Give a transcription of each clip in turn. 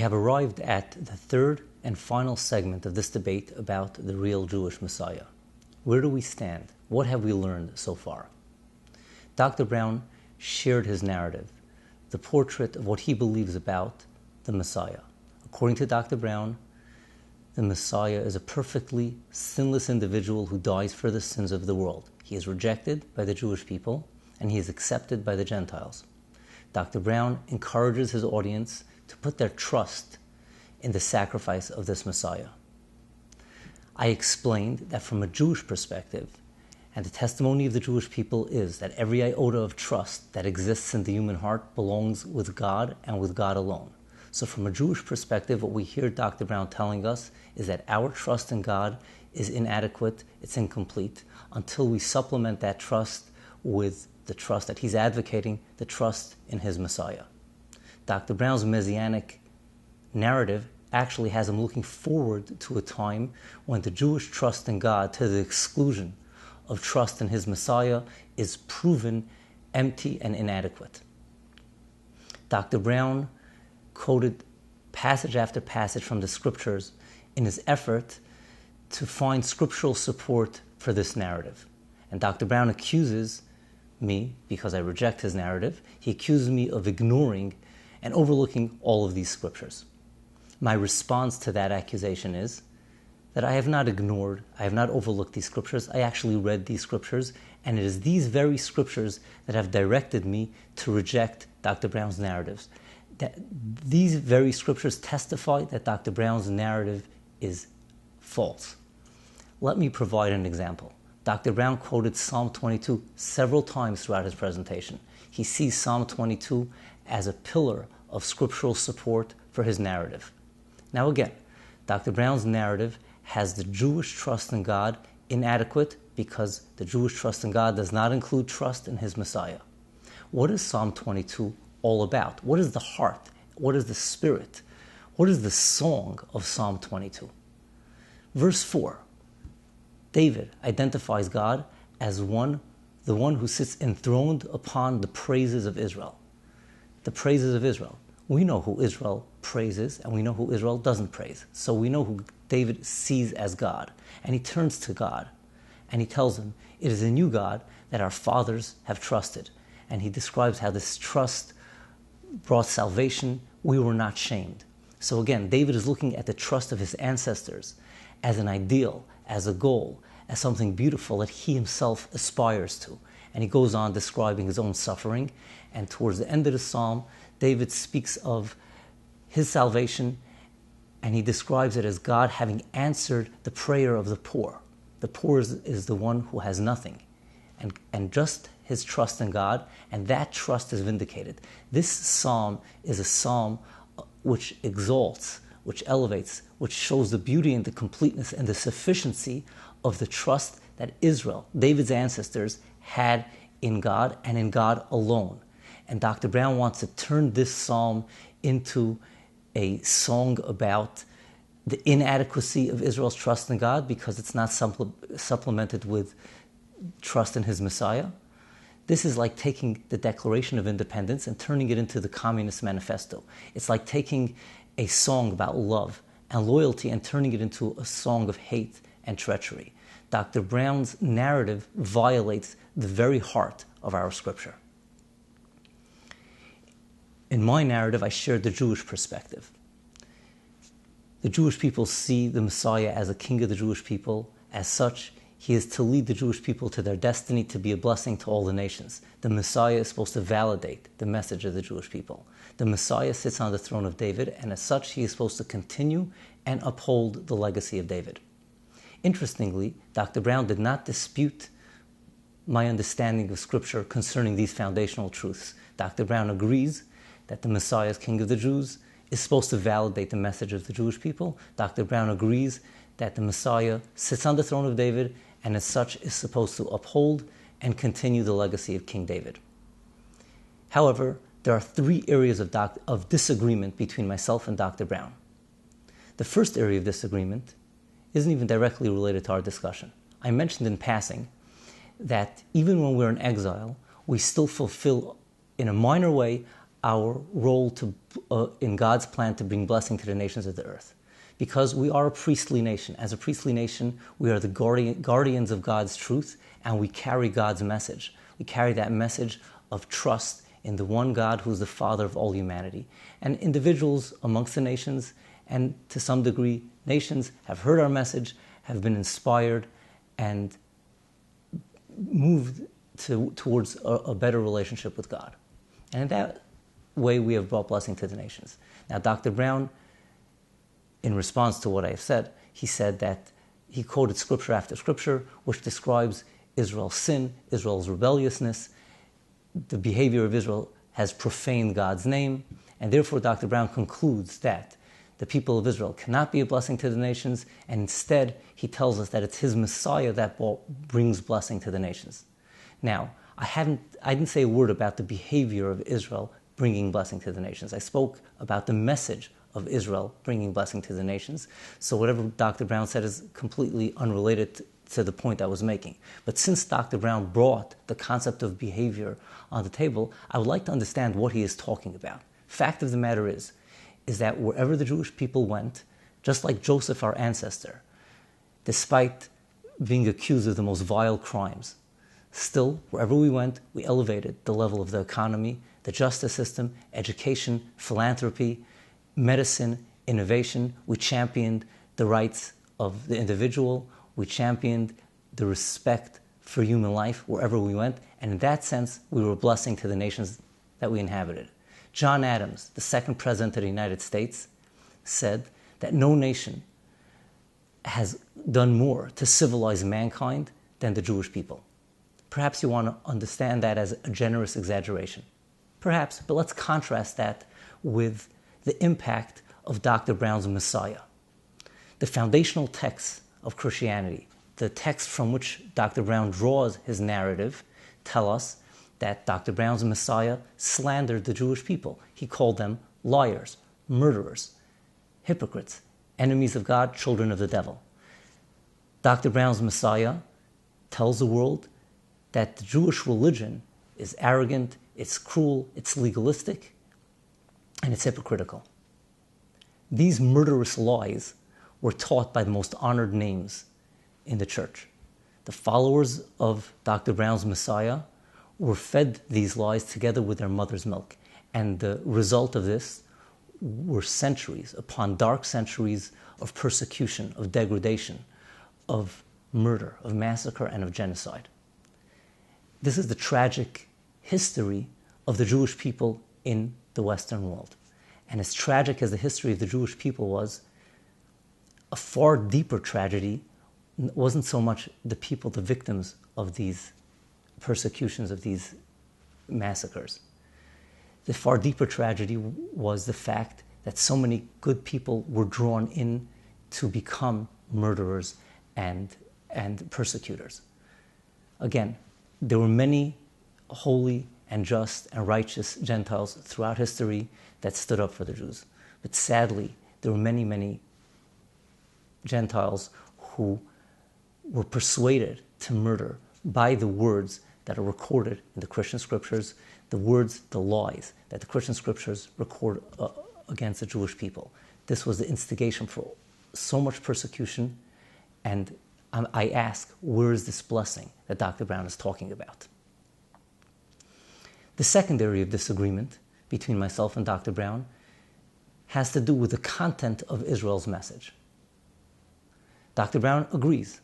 have arrived at the third and final segment of this debate about the real Jewish Messiah. Where do we stand? What have we learned so far? Dr. Brown shared his narrative, the portrait of what he believes about the Messiah. According to Dr. Brown, the Messiah is a perfectly sinless individual who dies for the sins of the world. He is rejected by the Jewish people, and he is accepted by the Gentiles. Dr. Brown encourages his audience to put their trust in the sacrifice of this Messiah. I explained that from a Jewish perspective, and the testimony of the Jewish people is that every iota of trust that exists in the human heart belongs with God and with God alone. So from a Jewish perspective, what we hear Dr. Brown telling us is that our trust in God is inadequate, it's incomplete, until we supplement that trust with the trust that he's advocating, the trust in his Messiah. Dr. Brown's messianic narrative actually has him looking forward to a time when the Jewish trust in God, to the exclusion of trust in his Messiah, is proven empty and inadequate. Dr. Brown quoted passage after passage from the scriptures in his effort to find scriptural support for this narrative. And Dr. Brown accuses me, because I reject his narrative, he accuses me of ignoring and overlooking all of these scriptures. My response to that accusation is that I have not ignored, I have not overlooked these scriptures. I actually read these scriptures, and it is these very scriptures that have directed me to reject Dr. Brown's narratives. That these very scriptures testify that Dr. Brown's narrative is false. Let me provide an example. Dr. Brown quoted Psalm 22 several times throughout his presentation. He sees Psalm 22 as a pillar of scriptural support for his narrative. Now again, Dr. Brown's narrative has the Jewish trust in God inadequate because the Jewish trust in God does not include trust in his Messiah. What is Psalm 22 all about? What is the heart? What is the spirit? What is the song of Psalm 22? Verse 4. David identifies God as the one who sits enthroned upon the praises of Israel. The praises of Israel. We know who Israel praises, and we know who Israel doesn't praise. So we know who David sees as God. And he turns to God, and he tells him, it is in you, God, that our fathers have trusted. And he describes how this trust brought salvation. We were not shamed. So again, David is looking at the trust of his ancestors as an ideal, as a goal, as something beautiful that he himself aspires to. And he goes on describing his own suffering. And towards the end of the psalm, David speaks of his salvation, and he describes it as God having answered the prayer of the poor. The poor is the one who has nothing, and just his trust in God, and that trust is vindicated. This psalm is a psalm which exalts, which elevates, which shows the beauty and the completeness and the sufficiency of the trust that Israel, David's ancestors, had in God and in God alone. And Dr. Brown wants to turn this psalm into a song about the inadequacy of Israel's trust in God because it's not supplemented with trust in his Messiah. This is like taking the Declaration of Independence and turning it into the Communist Manifesto. It's like taking a song about love and loyalty and turning it into a song of hate and treachery. Dr. Brown's narrative violates the very heart of our scripture. In my narrative, I shared the Jewish perspective. The Jewish people see the Messiah as a king of the Jewish people. As such, he is to lead the Jewish people to their destiny, to be a blessing to all the nations. The Messiah is supposed to validate the message of the Jewish people. The Messiah sits on the throne of David, and as such, he is supposed to continue and uphold the legacy of David. Interestingly, Dr. Brown did not dispute my understanding of Scripture concerning these foundational truths. Dr. Brown agrees that the Messiah as King of the Jews is supposed to validate the message of the Jewish people. Dr. Brown agrees that the Messiah sits on the throne of David and as such is supposed to uphold and continue the legacy of King David. However, there are three areas of disagreement between myself and Dr. Brown. The first area of disagreement isn't even directly related to our discussion. I mentioned in passing that even when we're in exile, we still fulfill, in a minor way, our role in God's plan to bring blessing to the nations of the earth. Because we are a priestly nation. As a priestly nation, we are the guardians of God's truth, and we carry God's message. We carry that message of trust in the one God who is the Father of all humanity. And individuals amongst the nations, and to some degree, nations have heard our message, have been inspired, and moved towards a better relationship with God. And in that way, we have brought blessing to the nations. Now, Dr. Brown, in response to what I have said, he said that he quoted scripture after scripture, which describes Israel's sin, Israel's rebelliousness. The behavior of Israel has profaned God's name, and therefore Dr. Brown concludes that the people of Israel cannot be a blessing to the nations, and instead he tells us that it's his Messiah that brings blessing to the nations. Now, I didn't say a word about the behavior of Israel bringing blessing to the nations. I spoke about the message of Israel bringing blessing to the nations. So whatever Dr. Brown said is completely unrelated to the point I was making. But since Dr. Brown brought the concept of behavior on the table, I would like to understand what he is talking about. Fact of the matter is that wherever the Jewish people went, just like Joseph, our ancestor, despite being accused of the most vile crimes, still, wherever we went, we elevated the level of the economy, the justice system, education, philanthropy, medicine, innovation. We championed the rights of the individual. We championed the respect for human life wherever we went. And in that sense, we were a blessing to the nations that we inhabited. John Adams, the second president of the United States, said that no nation has done more to civilize mankind than the Jewish people. Perhaps you want to understand that as a generous exaggeration. Perhaps, but let's contrast that with the impact of Dr. Brown's Messiah. The foundational texts of Christianity, the texts from which Dr. Brown draws his narrative, tell us that Dr. Brown's Messiah slandered the Jewish people. He called them liars, murderers, hypocrites, enemies of God, children of the devil. Dr. Brown's Messiah tells the world that the Jewish religion is arrogant, it's cruel, it's legalistic, and it's hypocritical. These murderous lies were taught by the most honored names in the church. The followers of Dr. Brown's Messiah were fed these lies together with their mother's milk. And the result of this were centuries upon dark centuries of persecution, of degradation, of murder, of massacre, and of genocide. This is the tragic history of the Jewish people in the Western world. And as tragic as the history of the Jewish people was, a far deeper tragedy wasn't so much the people, the victims of these persecutions, of these massacres. The far deeper tragedy was the fact that so many good people were drawn in to become murderers and persecutors. Again, there were many holy and just and righteous Gentiles throughout history that stood up for the Jews. But sadly, there were many, many Gentiles who were persuaded to murder by the words that are recorded in the Christian scriptures, the words, the lies that the Christian scriptures record against the Jewish people. This was the instigation for so much persecution, and I ask, where is this blessing that Dr. Brown is talking about? The second area of disagreement between myself and Dr. Brown has to do with the content of Israel's message. Dr. Brown agrees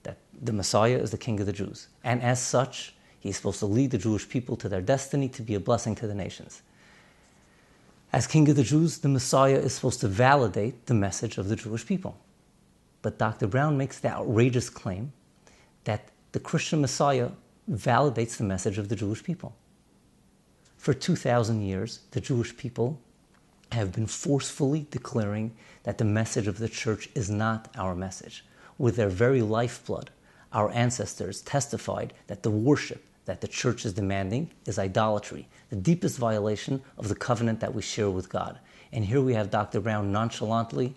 that the Messiah is the King of the Jews, and as such, he's supposed to lead the Jewish people to their destiny to be a blessing to the nations. As King of the Jews, the Messiah is supposed to validate the message of the Jewish people. But Dr. Brown makes the outrageous claim that the Christian Messiah validates the message of the Jewish people. For 2,000 years, the Jewish people have been forcefully declaring that the message of the church is not our message. With their very lifeblood, our ancestors testified that the worship that the church is demanding is idolatry, the deepest violation of the covenant that we share with God. And here we have Dr. Brown nonchalantly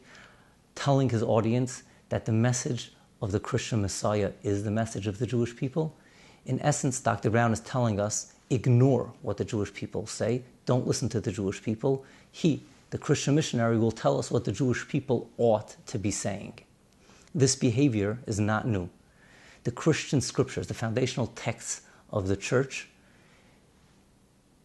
telling his audience that the message of the Christian Messiah is the message of the Jewish people. In essence, Dr. Brown is telling us ignore what the Jewish people say, don't listen to the Jewish people. He, the Christian missionary, will tell us what the Jewish people ought to be saying. This behavior is not new. The Christian scriptures, the foundational texts of the church,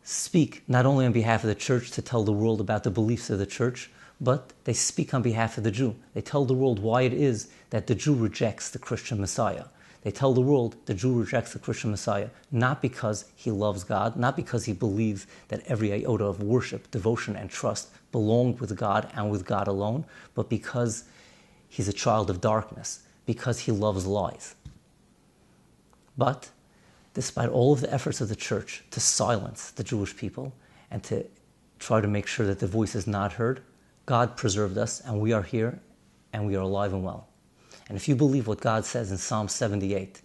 speak not only on behalf of the church to tell the world about the beliefs of the church, but they speak on behalf of the Jew. They tell the world why it is that the Jew rejects the Christian Messiah. They tell the world the Jew rejects the Christian Messiah, not because he loves God, not because he believes that every iota of worship, devotion, and trust belong with God and with God alone, but because he's a child of darkness, because he loves lies. But despite all of the efforts of the church to silence the Jewish people and to try to make sure that the voice is not heard, God preserved us, and we are here, and we are alive and well. And if you believe what God says in Psalm 78,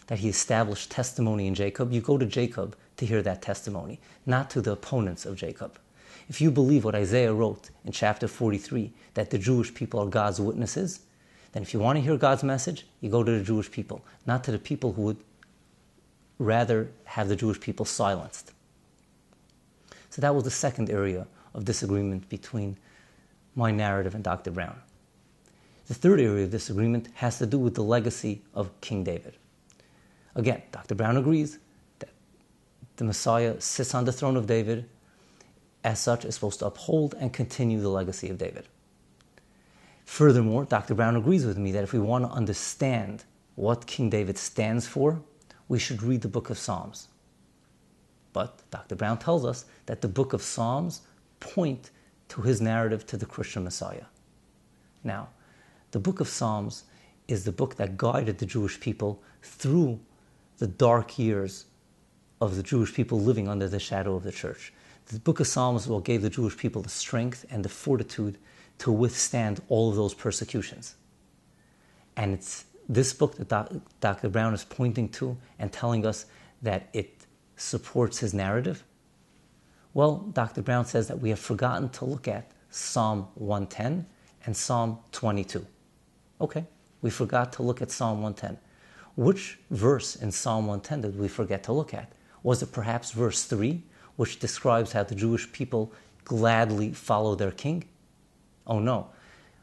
that he established testimony in Jacob, you go to Jacob to hear that testimony, not to the opponents of Jacob. If you believe what Isaiah wrote in chapter 43, that the Jewish people are God's witnesses, then if you want to hear God's message, you go to the Jewish people, not to the people who would rather have the Jewish people silenced. So that was the second area of disagreement between my narrative and Dr. Brown. The third area of disagreement has to do with the legacy of King David. Again, Dr. Brown agrees that the Messiah sits on the throne of David, as such is supposed to uphold and continue the legacy of David. Furthermore, Dr. Brown agrees with me that if we want to understand what King David stands for, we should read the book of Psalms. But Dr. Brown tells us that the book of Psalms point to his narrative to the Christian Messiah. Now, the book of Psalms is the book that guided the Jewish people through the dark years of the Jewish people living under the shadow of the church. The book of Psalms is what gave the Jewish people the strength and the fortitude to withstand all of those persecutions. And it's this book that Dr. Brown is pointing to and telling us that it supports his narrative. Well, Dr. Brown says that we have forgotten to look at Psalm 110 and Psalm 22. Okay, we forgot to look at Psalm 110. Which verse in Psalm 110 did we forget to look at? Was it perhaps verse 3, which describes how the Jewish people gladly follow their king? Oh no.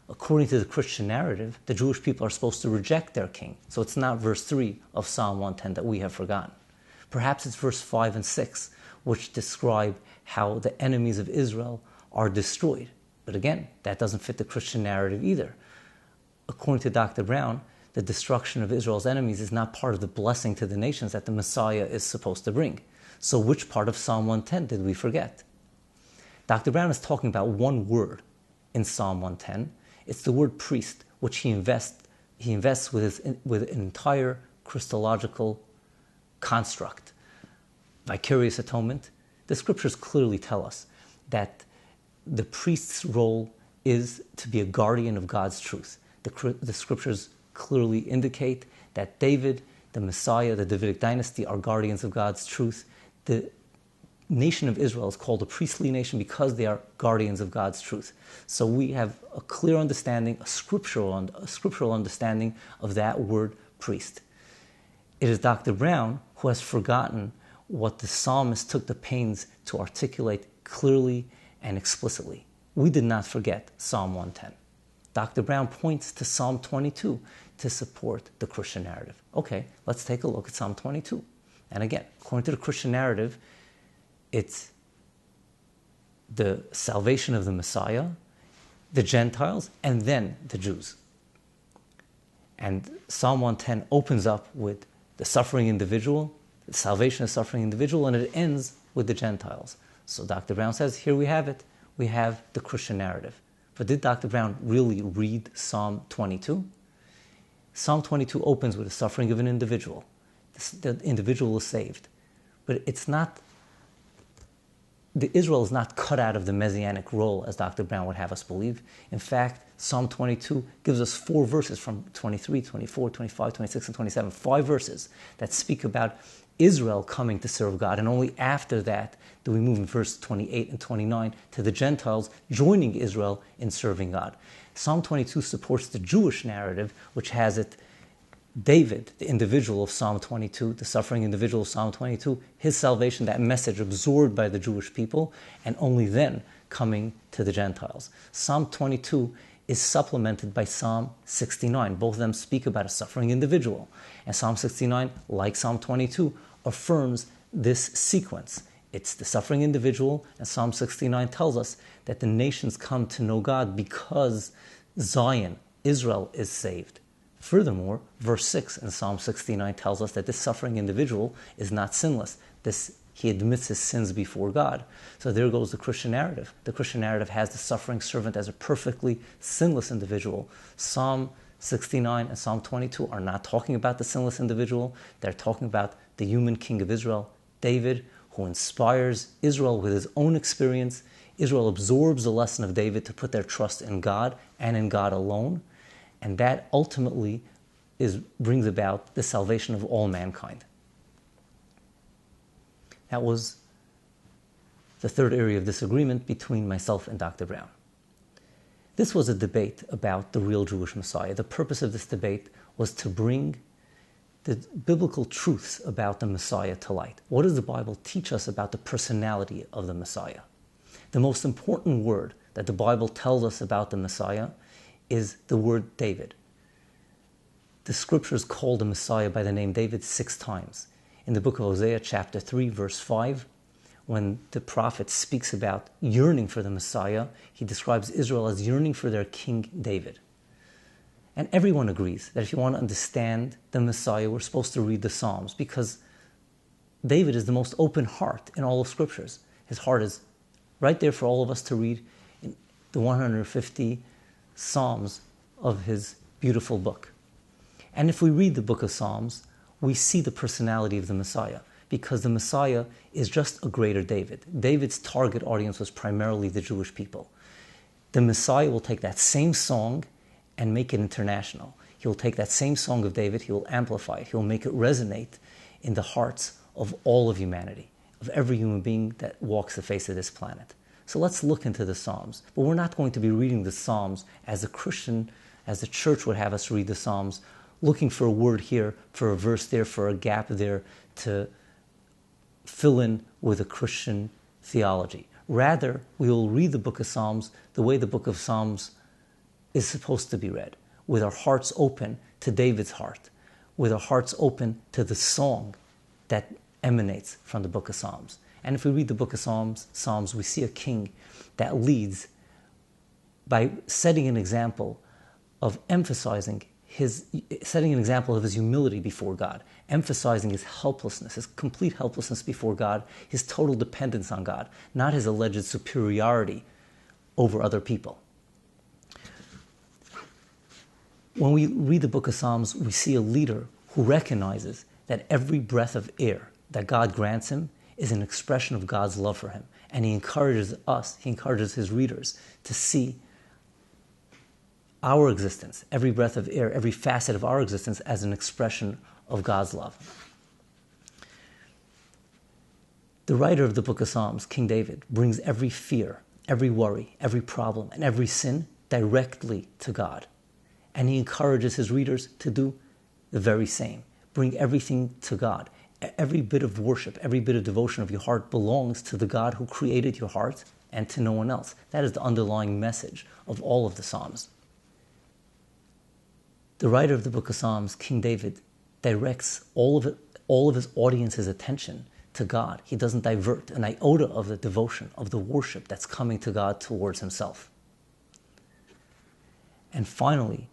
According to the Christian narrative, the Jewish people are supposed to reject their king. So it's not verse 3 of Psalm 110 that we have forgotten. Perhaps it's verse 5 and 6, which describe how the enemies of Israel are destroyed. But again, that doesn't fit the Christian narrative either. According to Dr. Brown, the destruction of Israel's enemies is not part of the blessing to the nations that the Messiah is supposed to bring. So which part of Psalm 110 did we forget? Dr. Brown is talking about one word in Psalm 110. It's the word priest, which he invests with an entire Christological construct. Vicarious atonement. The scriptures clearly tell us that the priest's role is to be a guardian of God's truth. The scriptures clearly indicate that David, the Messiah, the Davidic dynasty are guardians of God's truth. The nation of Israel is called a priestly nation because they are guardians of God's truth. So we have a clear understanding, a scriptural understanding of that word priest. It is Dr. Brown who has forgotten what the psalmist took the pains to articulate clearly and explicitly. We did not forget Psalm 110. Dr. Brown points to Psalm 22 to support the Christian narrative. Okay, let's take a look at Psalm 22. And again, according to the Christian narrative, it's the salvation of the Messiah, the Gentiles, and then the Jews. And Psalm 110 opens up with the suffering individual, the salvation of the suffering individual, and it ends with the Gentiles. So Dr. Brown says, here we have it. We have the Christian narrative. But did Dr. Brown really read Psalm 22? Psalm 22 opens with the suffering of an individual. The individual is saved. But Israel is not cut out of the messianic role, as Dr. Brown would have us believe. In fact, Psalm 22 gives us 4 verses from 23, 24, 25, 26, and 27, 5 verses that speak about Israel coming to serve God. And only after that do we move in verse 28 and 29 to the Gentiles joining Israel in serving God. Psalm 22 supports the Jewish narrative, which has it David, the individual of Psalm 22, the suffering individual of Psalm 22, his salvation, that message absorbed by the Jewish people, and only then coming to the Gentiles. Psalm 22 is supplemented by Psalm 69. Both of them speak about a suffering individual. And Psalm 69, like Psalm 22, affirms this sequence. It's the suffering individual, and Psalm 69 tells us that the nations come to know God because Zion, Israel, is saved. Furthermore, verse 6 in Psalm 69 tells us that this suffering individual is not sinless. He admits his sins before God. So there goes the Christian narrative. The Christian narrative has the suffering servant as a perfectly sinless individual. Psalm 69 and Psalm 22 are not talking about the sinless individual. They're talking about the human king of Israel, David, who inspires Israel with his own experience. Israel absorbs the lesson of David to put their trust in God and in God alone. And that ultimately brings about the salvation of all mankind. That was the third area of disagreement between myself and Dr. Brown. This was a debate about the real Jewish Messiah. The purpose of this debate was to bring the biblical truths about the Messiah to light. What does the Bible teach us about the personality of the Messiah? The most important word that the Bible tells us about the Messiah is the word David. The scriptures call the Messiah by the name David 6 times. In the book of Hosea, chapter 3, verse 5, when the prophet speaks about yearning for the Messiah, he describes Israel as yearning for their king David. And everyone agrees that if you want to understand the Messiah, we're supposed to read the Psalms, because David is the most open heart in all of scriptures. His heart is right there for all of us to read in the 150 Psalms of his beautiful book. And if we read the book of Psalms, we see the personality of the Messiah, because the Messiah is just a greater David. David's target audience was primarily the Jewish people. The Messiah will take that same song and make it international. He will take that same song of David, he will amplify it, he will make it resonate in the hearts of all of humanity, of every human being that walks the face of this planet. So let's look into the Psalms. But we're not going to be reading the Psalms as a Christian, as the church would have us read the Psalms, looking for a word here, for a verse there, for a gap there, to fill in with a Christian theology. Rather, we will read the book of Psalms the way the book of Psalms is supposed to be read, with our hearts open to David's heart, with our hearts open to the song that emanates from the book of Psalms. And if we read the book of Psalms, we see a king that leads by setting an example of setting an example of his humility before God, emphasizing his helplessness, his complete helplessness before God, his total dependence on God, not his alleged superiority over other people. When we read the book of Psalms, we see a leader who recognizes that every breath of air that God grants him is an expression of God's love for him. And he encourages his readers to see our existence, every breath of air, every facet of our existence as an expression of God's love. The writer of the book of Psalms, King David, brings every fear, every worry, every problem, and every sin directly to God. And he encourages his readers to do the very same. Bring everything to God. Every bit of worship, every bit of devotion of your heart belongs to the God who created your heart and to no one else. That is the underlying message of all of the Psalms. The writer of the book of Psalms, King David, directs all of his audience's attention to God. He doesn't divert an iota of the devotion, of the worship that's coming to God towards himself. And finally,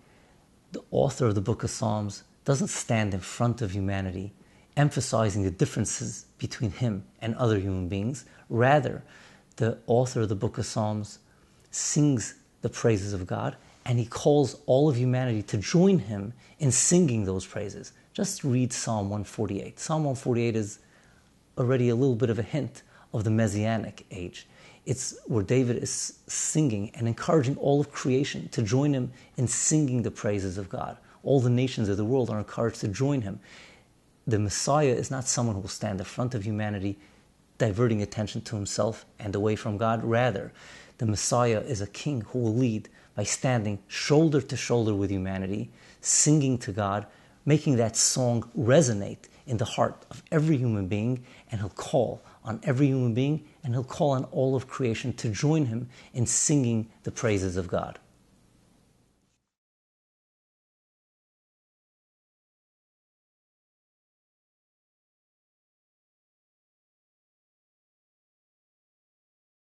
the author of the book of Psalms doesn't stand in front of humanity emphasizing the differences between him and other human beings. Rather, the author of the book of Psalms sings the praises of God, and he calls all of humanity to join him in singing those praises. Just read Psalm 148. Psalm 148 is already a little bit of a hint of the Messianic age. It's where David is singing and encouraging all of creation to join him in singing the praises of God. All the nations of the world are encouraged to join him. The Messiah is not someone who will stand in front of humanity, diverting attention to himself and away from God. Rather, the Messiah is a king who will lead by standing shoulder to shoulder with humanity, singing to God, making that song resonate in the heart of every human being, and He'll call on every human being, and He'll call on all of creation to join Him in singing the praises of God.